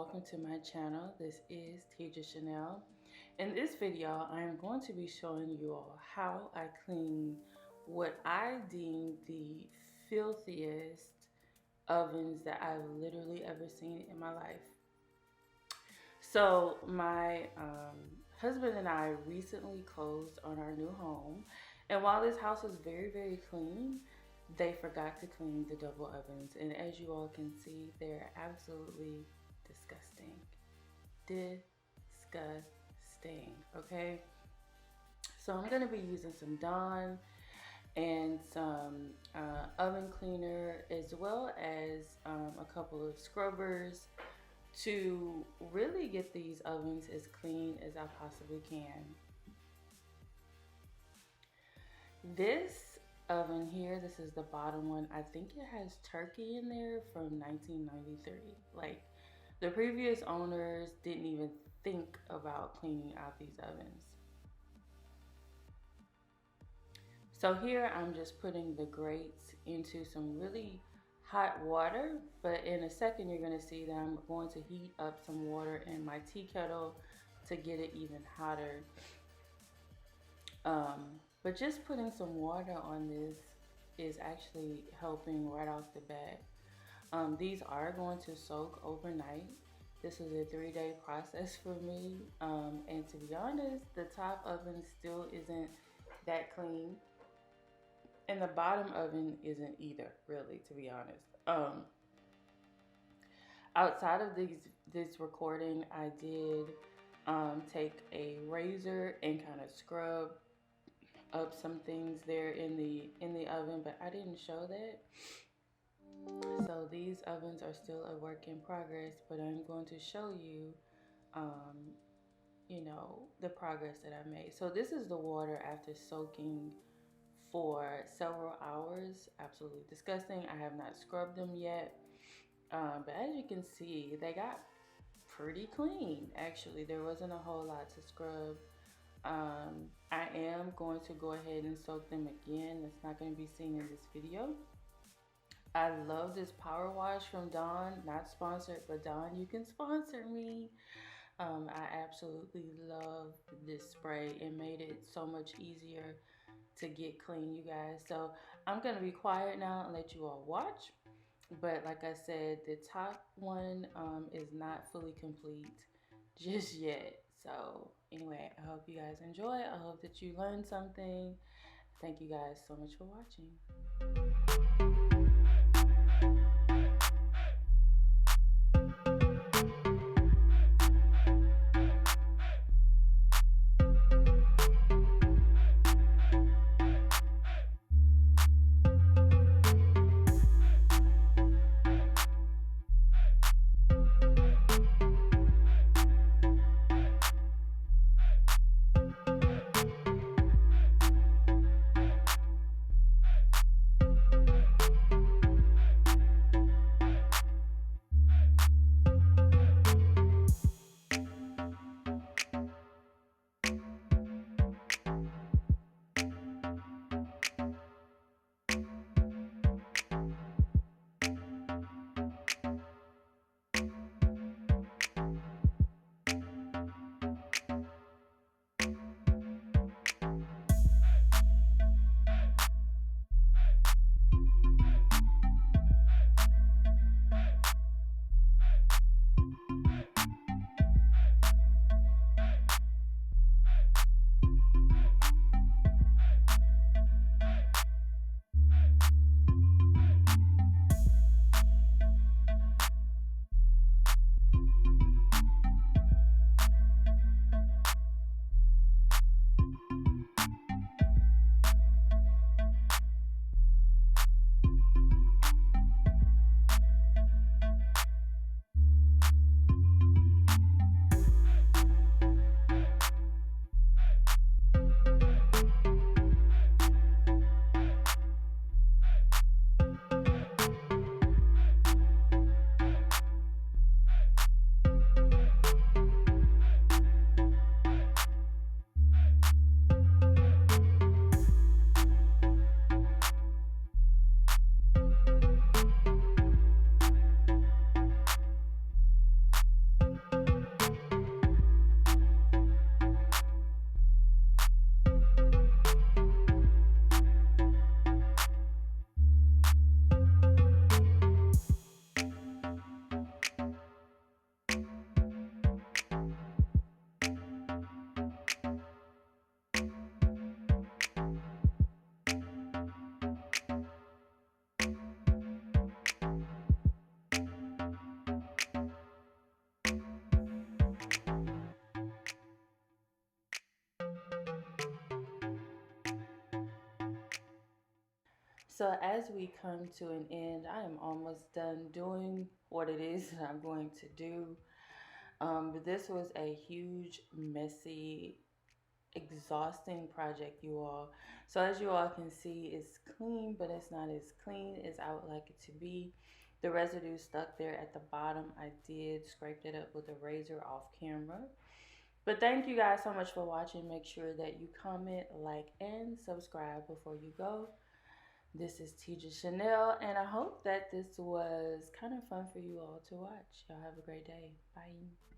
welcome to my channel. This is Tedra Chanel. In this video, I am going to be showing you all how I clean what I deem the filthiest ovens that I've literally ever seen in my life. So my husband and I recently closed on our new home, and while this house was very clean, they forgot to clean the double ovens, and as you all can see, they're absolutely disgusting. Disgusting, okay? So I'm gonna be using some Dawn and some oven cleaner, as well as a couple of scrubbers to really get these ovens as clean as I possibly can. This oven here, this is the bottom one. I think it has turkey in there from 1993. Like, the previous owners didn't even think about cleaning out these ovens. So here I'm just putting the grates into some really hot water, but in a second you're going to see that I'm going to heat up some water in my tea kettle to get it even hotter. But just putting some water on this is actually helping right off the bat. These are going to soak overnight. This is a 3-day process for me. And to be honest, the top oven still isn't that clean. And the bottom oven isn't either, really, to be honest. Outside of this recording, I did take a razor and kind of scrub up some things there in the oven, but I didn't show that. So these ovens are still a work in progress, but I'm going to show you, you know, the progress that I made. So this is the water after soaking for several hours. Absolutely disgusting. I have not scrubbed them yet, but as you can see, they got pretty clean. Actually, there wasn't a whole lot to scrub. I am going to go ahead and soak them again. That's not going to be seen in this video. I love this power wash from Dawn. Not sponsored, but Dawn, you can sponsor me. I absolutely love this spray. It made it so much easier to get clean, you guys. So I'm going to be quiet now and let you all watch. But like I said, the top one is not fully complete just yet. So anyway, I hope you guys enjoy. I hope that you learned something. Thank you guys so much for watching. So as we come to an end, I am almost done doing what it is that I'm going to do. But this was a huge, messy, exhausting project, you all. So as you all can see, it's clean, but it's not as clean as I would like it to be. The residue stuck there at the bottom. I did scrape it up with a razor off camera. But thank you guys so much for watching. Make sure that you comment, like, and subscribe before you go. This is Tedra Chanel, and I hope that this was kind of fun for you all to watch. Y'all have a great day. Bye.